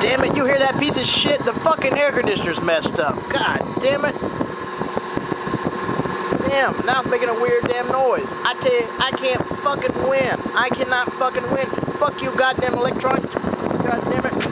damn it, you hear that piece of shit? The fucking air conditioner's messed up. God damn it. Damn, now it's making a weird damn noise. I tell you, I can't fucking win. I cannot fucking win. Fuck you, goddamn electronics. God damn it.